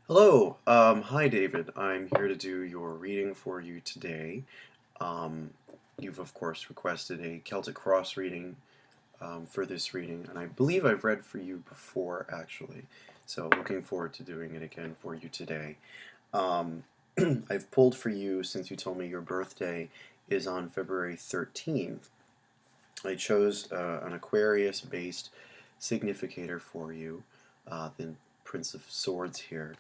Hello, hi David. I'm here to do your reading for you today. Um, you've of course requested a Celtic Cross reading for this reading, and I believe I've read for you before actually. So looking forward to doing it again for you today. Um, I've pulled for you since you told me your birthday is on February 13th. I chose an Aquarius-based significator for you, the Prince of Swords here.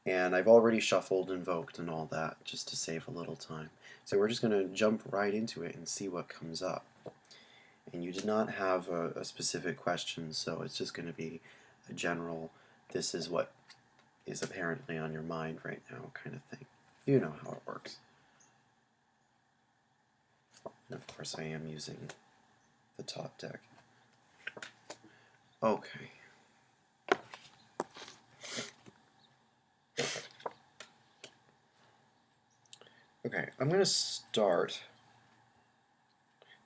And I've already shuffled, invoked, and all that, just to save a little time. So we're just going to jump right into it and see what comes up. And you did not have a specific question, so it's just going to be a general, this is what is apparently on your mind right now kind of thing. You know how it works. And of course I am using the top deck. Okay. Okay, I'm going to start,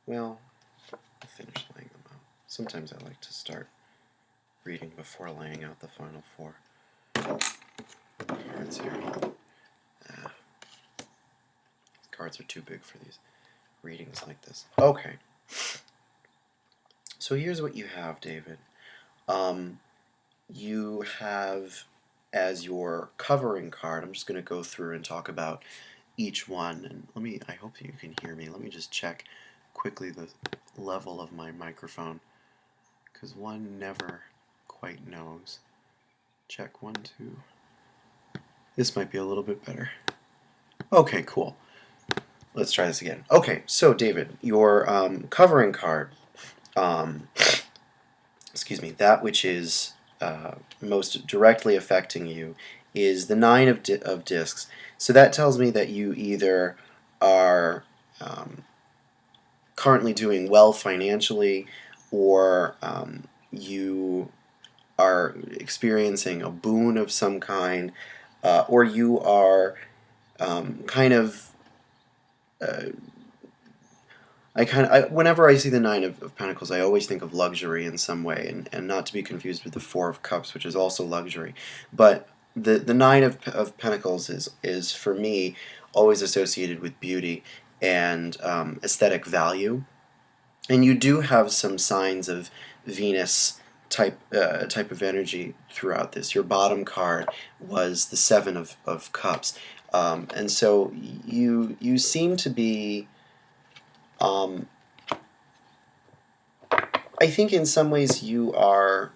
well, I'll finish laying them out. Sometimes I like to start reading before laying out the final four cards here. Cards are too big for these readings like this. Okay. So here's what you have, David. You have as your covering card, I'm just going to go through and talk about each one. And I hope you can hear me. Let me just check quickly the level of my microphone, because one never quite knows. Check 1, 2. This might be a little bit better. Okay, cool. Let's try this again. Okay, so David, your covering card, excuse me, that which is most directly affecting you is the Nine of Discs. So that tells me that you either are currently doing well financially, or you are experiencing a boon of some kind, or you are kind of whenever I see the Nine of Pentacles, I always think of luxury in some way, and not to be confused with the Four of Cups, which is also luxury. But the Nine of Pentacles is for me always associated with beauty and aesthetic value. And you do have some signs of Venus type of energy throughout this. Your bottom card was the Seven of Cups, and so you seem to be. I think in some ways you are.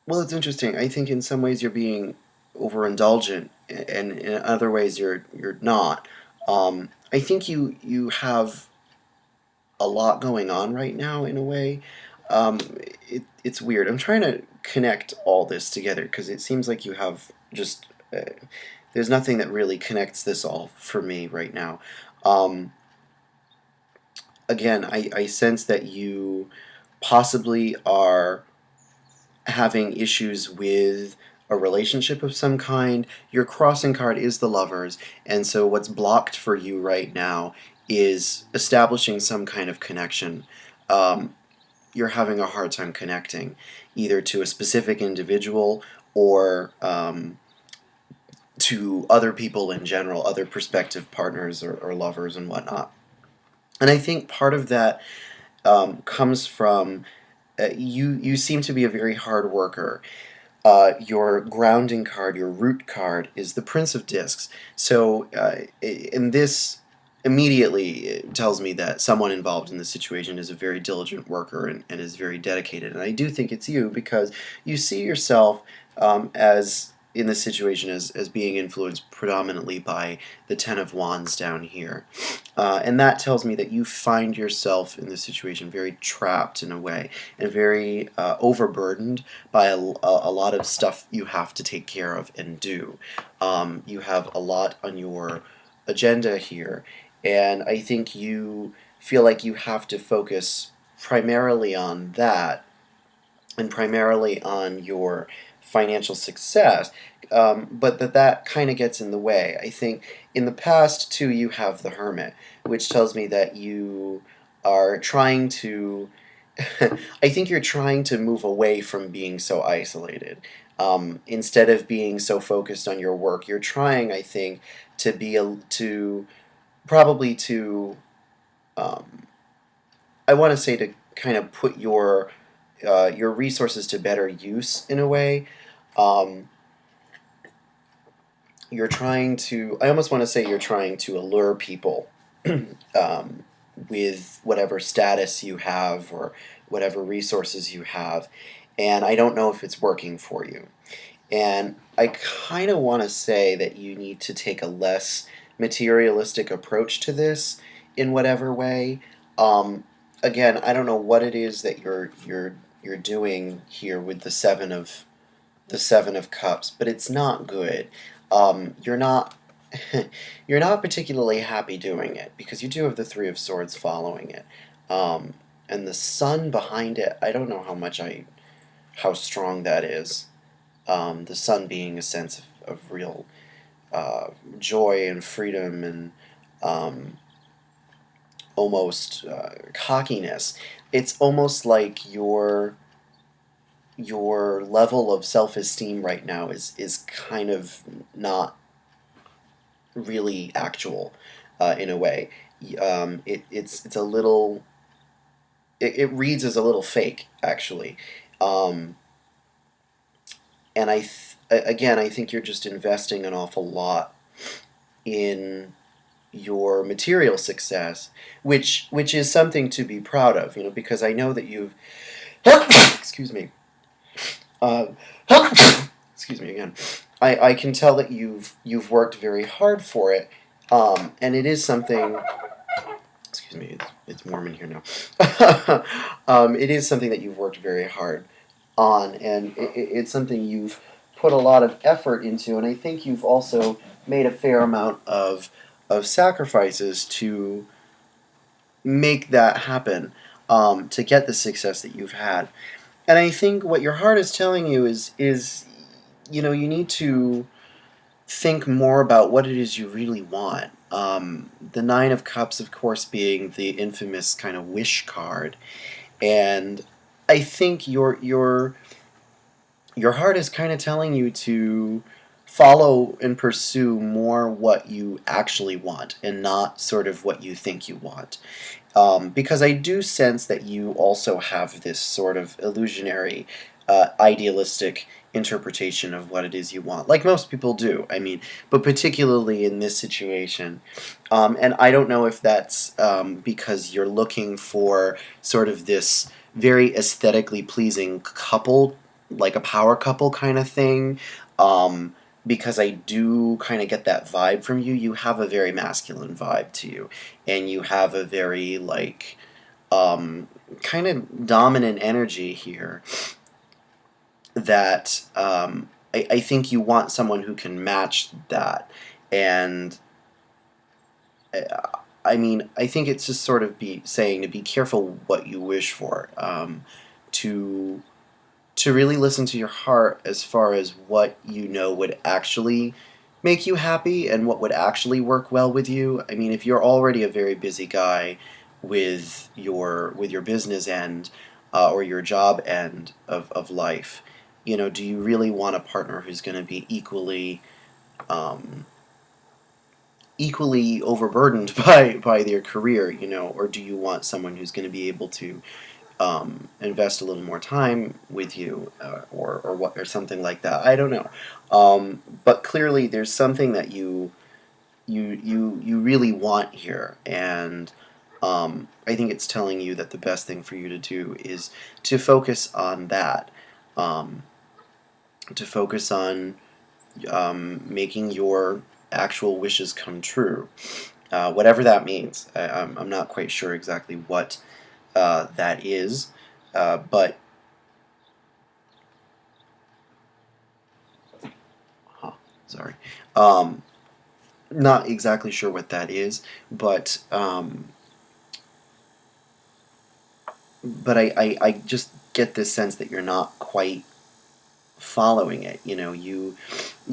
Well, it's interesting. I think in some ways you're being overindulgent, and in other ways you're not. I think you have a lot going on right now in a way. Um, it's weird. I'm trying to connect all this together because it seems like you have just. There's nothing that really connects this all for me right now. Um, Again, I sense that you possibly are having issues with a relationship of some kind. Your crossing card is the Lovers, and so what's blocked for you right now is establishing some kind of connection. You're having a hard time connecting, either to a specific individual or to other people in general, other prospective partners or lovers and whatnot. And I think part of that comes from you seem to be a very hard worker. Your grounding card, your root card, is the Prince of Discs. So, in this immediately tells me that someone involved in this situation is a very diligent worker and is very dedicated. And I do think it's you because you see yourself as in this situation as being influenced predominantly by the Ten of Wands down here. And that tells me that you find yourself in this situation very trapped in a way and very overburdened by a lot of stuff you have to take care of and do. You have a lot on your agenda here, and I think you feel like you have to focus primarily on that and primarily on your financial success, but that kind of gets in the way. I think in the past, too, you have the Hermit, which tells me that you are trying to I think you're trying to move away from being so isolated. Instead of being so focused on your work, you're trying, I think, to probably to um, I want to say to kind of put your resources to better use in a way. Um, you're trying to. I almost want to say you're trying to allure people um, with whatever status you have or whatever resources you have, and I don't know if it's working for you. And I kind of want to say that you need to take a less materialistic approach to this in whatever way. Um, Again, I don't know what it is that you're doing here with the 7 of Cups, but it's not good. You're not you're not particularly happy doing it because you do have the 3 of Swords following it, um, and the Sun behind it. I don't know how strong that is. The Sun being a sense of real uh, joy and freedom and um, almost cockiness. It's almost like your level of self esteem right now is kind of not really actual in a way. It's a little it reads as a little fake actually, um, and again I think you're just investing an awful lot in your material success, which is something to be proud of, because I know that you've excuse me, uh, excuse me again. I can tell that you've worked very hard for it, and it is something. Excuse me, it's warm in here now. It is something that you've worked very hard on, and it's something you've put a lot of effort into, and I think you've also made a fair amount of sacrifices to make that happen, to get the success that you've had. And I think what your heart is telling you is you need to think more about what it is you really want. The 9 of Cups, of course, being the infamous kind of wish card, and I think your heart is kind of telling you to follow and pursue more what you actually want and not sort of what you think you want. Because I do sense that you also have this sort of illusionary, idealistic interpretation of what it is you want, like most people do. I mean, but particularly in this situation. And I don't know if that's because you're looking for sort of this very aesthetically pleasing couple, like a power couple kind of thing. Because I do kind of get that vibe from you. You have a very masculine vibe to you, and you have a very like kind of dominant energy here that I think you want someone who can match that. And I mean, I think it's just sort of be saying to be careful what you wish for, to really listen to your heart as far as what you know would actually make you happy and what would actually work well with you. I mean, if you're already a very busy guy with your business end, or your job end of life, do you really want a partner who's going to be um, equally overburdened by their career, or do you want someone who's going to be able to invest a little more time with you, or something like that. I don't know, but clearly there's something that you really want here, and I think it's telling you that the best thing for you to do is to focus on that, um, to focus on making your actual wishes come true, whatever that means. I'm not quite sure exactly what that is, but huh, sorry, um, not exactly sure what that is, but I just get this sense that you're not quite following it. You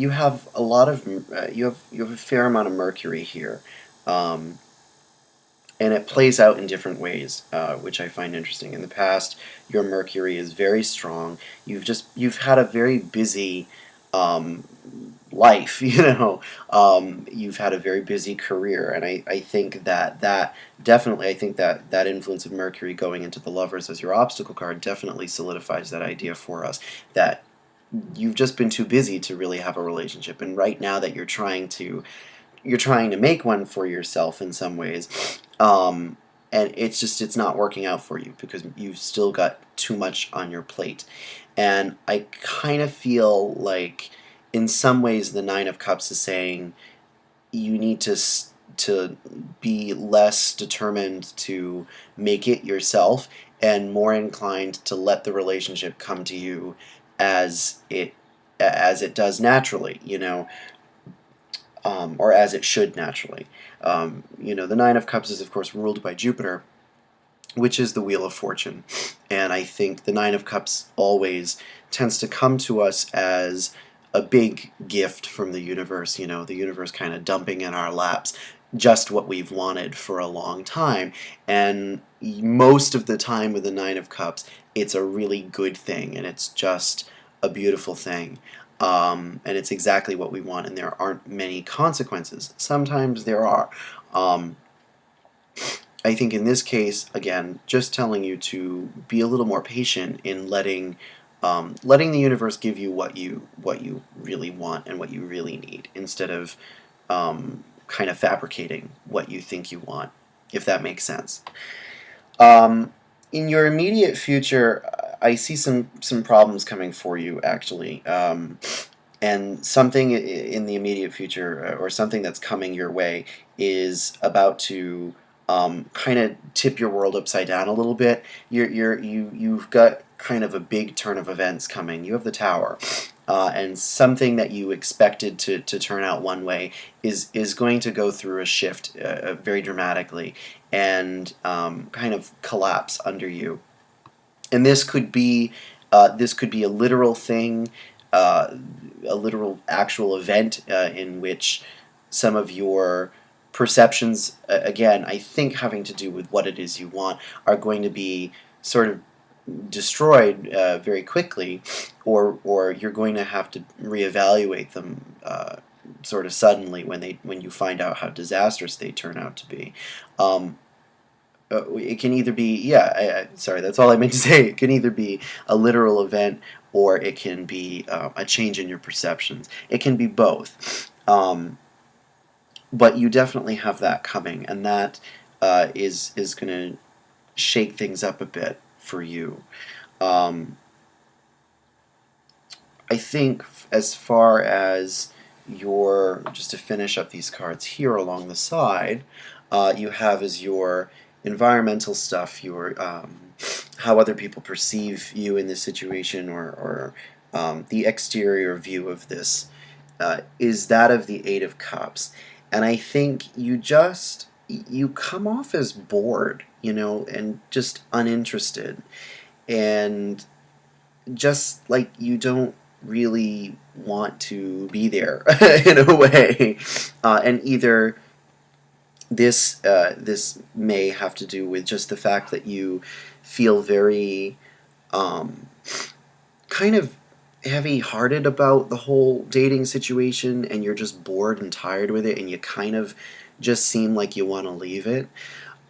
have a lot of you have a fair amount of Mercury here, um, and it plays out in different ways, which I find interesting. In the past, your Mercury is very strong. You've had a very busy um, life, you've had a very busy career, and I think that definitely, I think that influence of Mercury going into the Lovers as your obstacle card definitely solidifies that idea for us, that you've just been too busy to really have a relationship, and right now that you're trying to make one for yourself in some ways, and it's not working out for you because you've still got too much on your plate. And I kind of feel like in some ways the Nine of Cups is saying you need to be less determined to make it yourself and more inclined to let the relationship come to you as it does naturally, or as it should naturally. The Nine of Cups is, of course, ruled by Jupiter, which is the Wheel of Fortune. And I think the Nine of Cups always tends to come to us as a big gift from the universe, the universe kind of dumping in our laps just what we've wanted for a long time. And most of the time with the Nine of Cups, it's a really good thing, and it's just a beautiful thing. And it's exactly what we want, and there aren't many consequences. Sometimes there are. Um, I think in this case, again, just telling you to be a little more patient in letting the universe give you what you really want and what you really need, instead of kind of fabricating what you think you want, if that makes sense. Um, in your immediate future, I see some problems coming for you, actually. And something in the immediate future, or something that's coming your way, is about to kind of tip your world upside down a little bit. You've got kind of a big turn of events coming. You have the Tower, and something that you expected to turn out one way is going to go through a shift, very dramatically, and kind of collapse under you. And this could be a literal thing, uh, a literal actual event, in which some of your perceptions, again, I think having to do with what it is you want, are going to be sort of destroyed very quickly, or you're going to have to reevaluate them sort of suddenly when you find out how disastrous they turn out to be. Um, it can either be, yeah, sorry, that's all I meant to say. It can either be a literal event, or it can be a change in your perceptions. It can be both. But you definitely have that coming, and that is going to shake things up a bit for you. Um, I think, as far as just to finish up these cards here along the side, you have as your environmental stuff, your how other people perceive you in this situation, or the exterior view of this, is that of the Eight of Cups. And I think you come off as bored, and just uninterested, and just like you don't really want to be there in a way. And either this may have to do with just the fact that you feel very um, kind of heavy-hearted about the whole dating situation, and you're just bored and tired with it, and you kind of just seem like you want to leave it.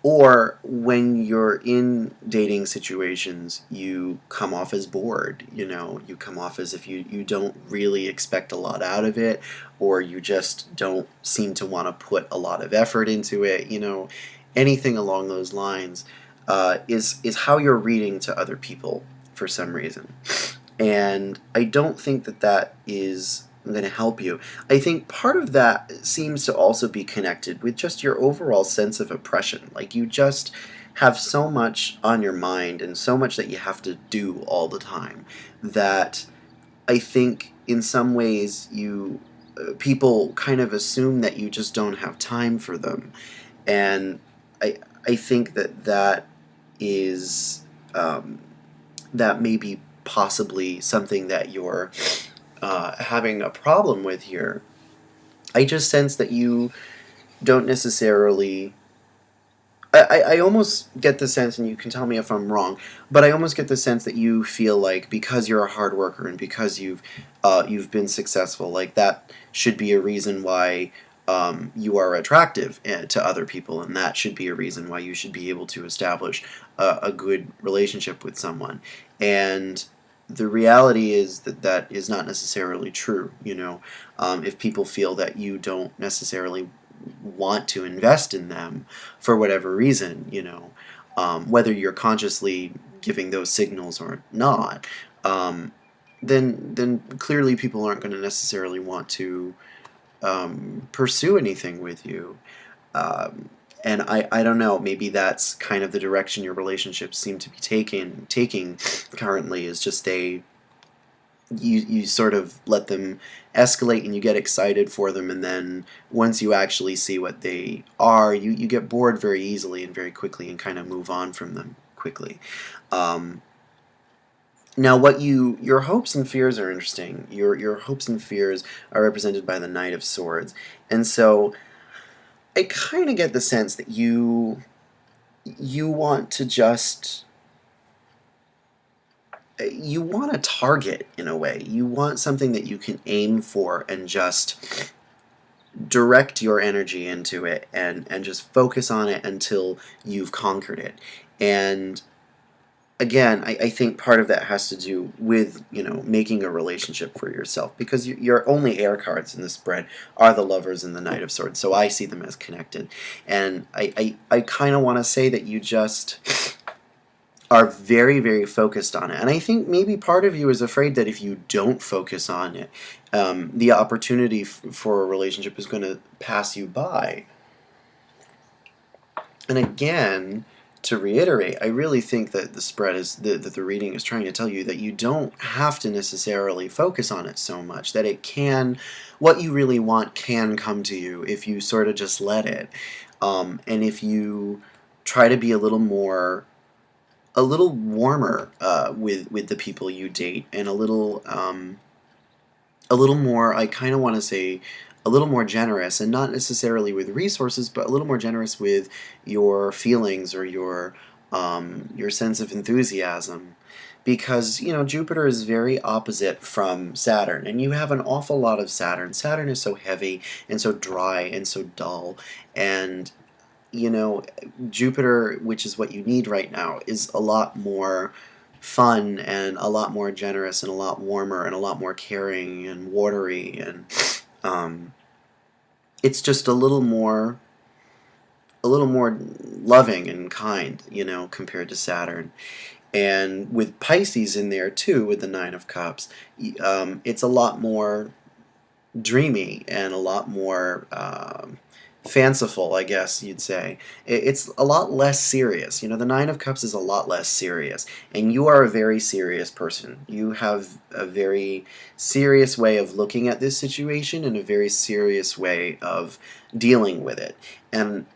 Or when you're in dating situations, you come off as bored. You come off as if you don't really expect a lot out of it, or you just don't seem to want to put a lot of effort into it. Anything along those lines is how you're reading to other people for some reason. And I don't think that is going to help you. I think part of that seems to also be connected with just your overall sense of oppression. Like, you just have so much on your mind, and so much that you have to do all the time, that I think in some ways people kind of assume that you just don't have time for them. And I think that is that may be possibly something that you're having a problem with here. I just sense that you don't necessarily I almost get the sense, and you can tell me if I'm wrong, but I almost get the sense that you feel like because you're a hard worker and because you've been successful, like that should be a reason why you are attractive to other people, and that should be a reason why you should be able to establish a good relationship with someone. And the reality is that that is not necessarily true. If people feel that you don't necessarily want to invest in them for whatever reason, whether you're consciously giving those signals or not, um, then clearly people aren't going to necessarily want to pursue anything with you. Um, and I don't know, maybe that's kind of the direction your relationships seem to be taking currently, is just you sort of let them escalate and you get excited for them, and then once you actually see what they are, you get bored very easily and very quickly and kind of move on from them quickly. Um, Now, your hopes and fears are interesting. Your hopes and fears are represented by the Knight of Swords, and so I kind of get the sense that you want to just you want a target in a way. You want something that you can aim for and just direct your energy into it, and just focus on it until you've conquered it. And again, I think part of that has to do with making a relationship for yourself, because your only air cards in the spread are the Lovers and the Knight of Swords, so I see them as connected. And I kind of want to say that you just are very, very focused on it. And I think maybe part of you is afraid that if you don't focus on it, the opportunity for a relationship is going to pass you by. And again, to reiterate, I really think that the spread is that the reading is trying to tell you that you don't have to necessarily focus on it so much, that it can, what you really want can come to you if you sort of just let it. And if you try to be a little warmer with the people you date, and a little more, I kind of want to say, a little more generous, and not necessarily with resources, but a little more generous with your feelings or your sense of enthusiasm. Because, Jupiter is very opposite from Saturn, and you have an awful lot of Saturn. Saturn is so heavy and so dry and so dull, and you know, Jupiter, which is what you need right now, is a lot more fun and a lot more generous and a lot warmer and a lot more caring and watery, and um, it's just a little more loving and kind, compared to Saturn. And with Pisces in there too, with the Nine of Cups, it's a lot more dreamy and a lot more fanciful, I guess you'd say. It's a lot less serious. The Nine of Cups is a lot less serious, and you are a very serious person. You have a very serious way of looking at this situation and a very serious way of dealing with it. And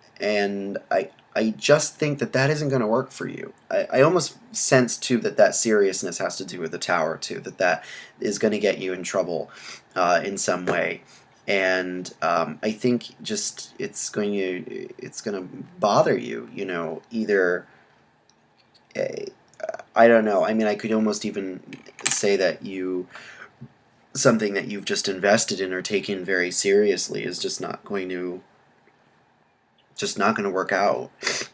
I just think that that isn't going to work for you. I almost sense too that that seriousness has to do with the Tower too. That is going to get you in trouble in some way. And I think just it's going to bother you. Either I don't know. I mean, I could almost even say that something that you've just invested in or taken very seriously is just not going to work out.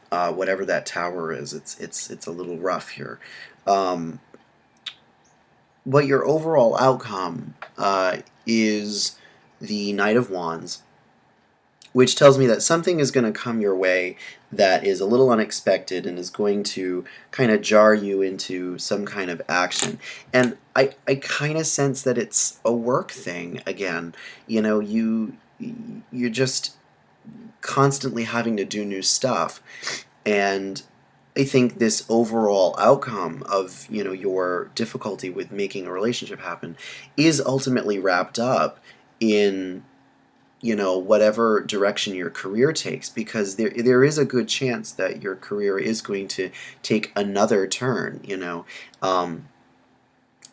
Whatever that tower is, it's a little rough here. Um, but your overall outcome is the Knight of Wands, which tells me that something is going to come your way that is a little unexpected and is going to kind of jar you into some kind of action. And I kind of sense that it's a work thing again. You're just constantly having to do new stuff. And I think this overall outcome of, your difficulty with making a relationship happen is ultimately wrapped up in, whatever direction your career takes, because there is a good chance that your career is going to take another turn.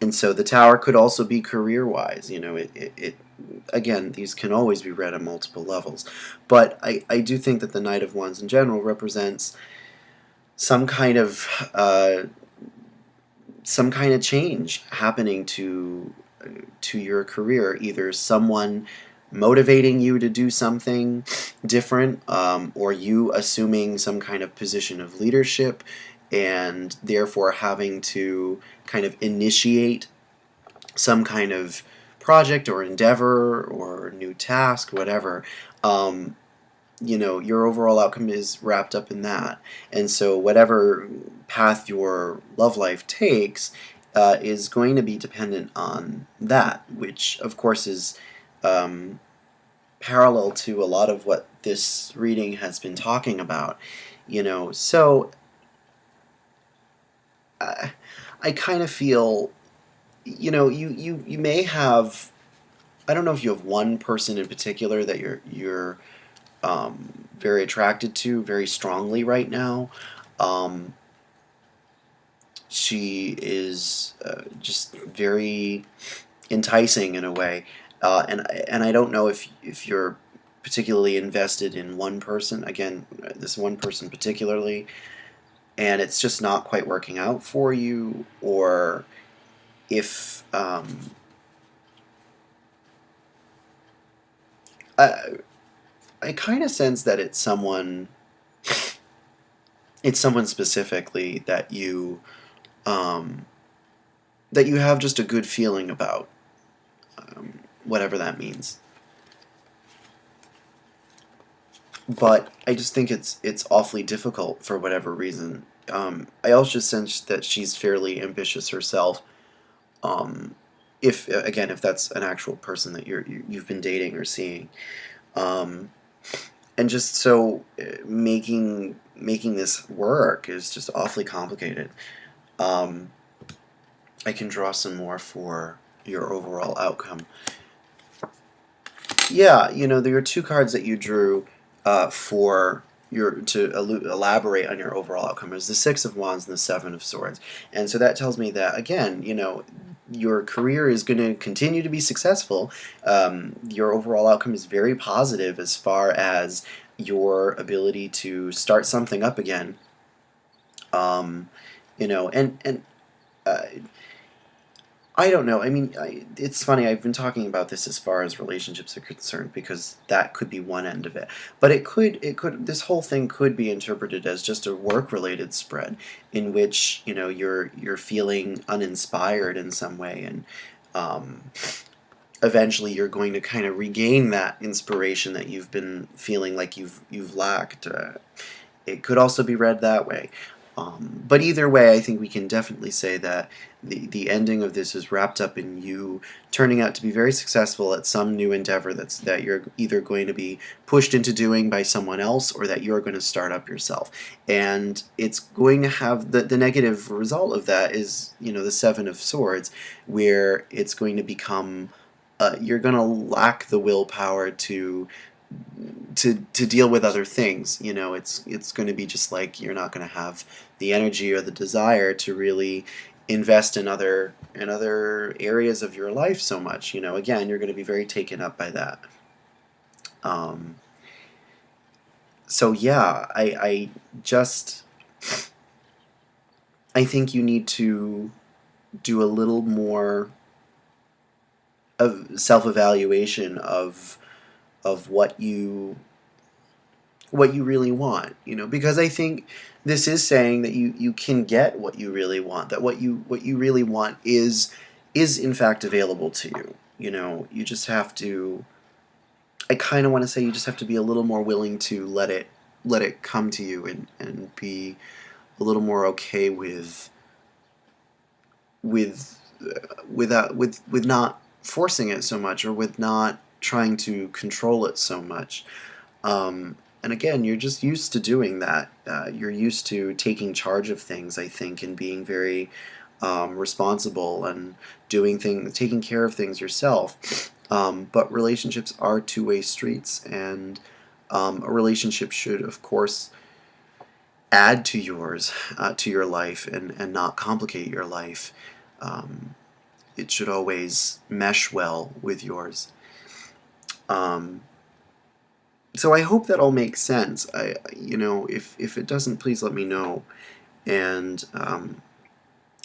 And so the Tower could also be career-wise. It again, these can always be read on multiple levels. But I do think that the Knight of Wands in general represents some kind of uh, some kind of change happening to your career. Either someone motivating you to do something different, or you assuming some kind of position of leadership and therefore having to kind of initiate some kind of project or endeavor or new task, whatever. Um, your overall outcome is wrapped up in that. And so, whatever path your love life takes is going to be dependent on that, which, of course, is um, parallel to a lot of what this reading has been talking about. So uh, I kind of feel, you may have. I don't know if you have one person in particular that you're very attracted to very strongly right now. Um, she is just very enticing in a way, and I don't know if you're particularly invested in one person. Again, this one person particularly, and it's just not quite working out for you, or if I, I kind of sense that it's someone specifically um, that you have just a good feeling about, whatever that means. But I just think it's awfully difficult for whatever reason. I also sense that she's fairly ambitious herself. Um, if that's an actual person that you've been dating or seeing, um, and just so making this work is just awfully complicated. Um, I can draw some more for your overall outcome. Yeah, there are two cards that you drew for elaborate on your overall outcome. There's the Six of Wands and the Seven of Swords, and so that tells me that again, your career is going to continue to be successful. Your overall outcome is very positive as far as your ability to start something up again. Um, and uh, I don't know. I mean, it's funny. I've been talking about this as far as relationships are concerned because that could be one end of it. But this whole thing could be interpreted as just a work-related spread in which you're feeling uninspired in some way, and um, eventually you're going to kind of regain that inspiration that you've been feeling like you've lacked. It could also be read that way. But either way, I think we can definitely say that the ending of this is wrapped up in you turning out to be very successful at some new endeavor that you're either going to be pushed into doing by someone else or that you're going to start up yourself. And it's going to have the negative result of that is, the Seven of Swords, where it's going to become you're going to lack the willpower to deal with other things. It's going to be just like you're not going to have the energy or the desire to really invest in other areas of your life so much. Again, you're going to be very taken up by that. Um, so yeah, just I think you need to do a little more of self-evaluation of what you really want, because I think this is saying that you can get what you really want, that what you really want is in fact available to you. You just have to, I kind of want to say, you just have to be a little more willing to let it come to you, and be a little more okay with with not forcing it so much, or with not trying to control it so much. And again, you're just used to doing that. You're used to taking charge of things, I think, and being very responsible and taking care of things yourself. But relationships are two-way streets, and a relationship should, of course, add to your life, and not complicate your life. Um, it should always mesh well with yours. So I hope that all makes sense. If it doesn't, please let me know. And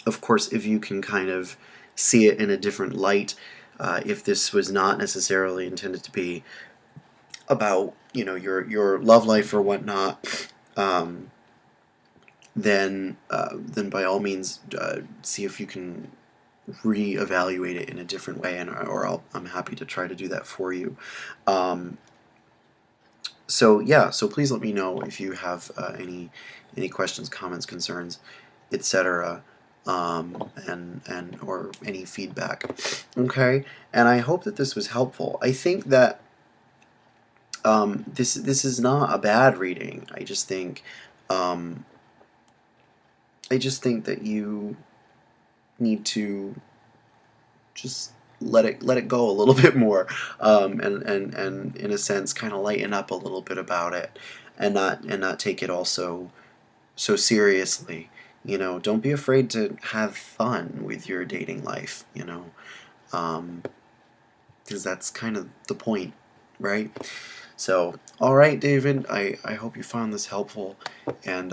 of course, if you can kind of see it in a different light, if this was not necessarily intended to be about your love life or whatnot, then by all means see if you can reevaluate it in a different way, I'm happy to try to do that for you. So yeah, so please let me know if you have any questions, comments, concerns, etc. And or any feedback. Okay, and I hope that this was helpful. I think that this is not a bad reading. Um, I just think that you need to just let it go a little bit more, and in a sense, kind of lighten up a little bit about it, and not take it all so seriously. Don't be afraid to have fun with your dating life. Because that's kind of the point, right? So, all right, David. I hope you found this helpful, and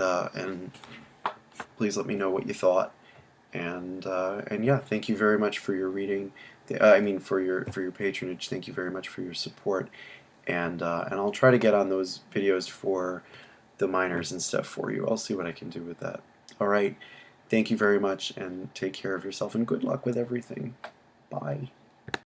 please let me know what you thought. And yeah, thank you very much for your reading. I mean, for your patronage. Thank you very much for your support. And I'll try to get on those videos for the minors and stuff for you. I'll see what I can do with that. All right. Thank you very much, and take care of yourself, and good luck with everything. Bye.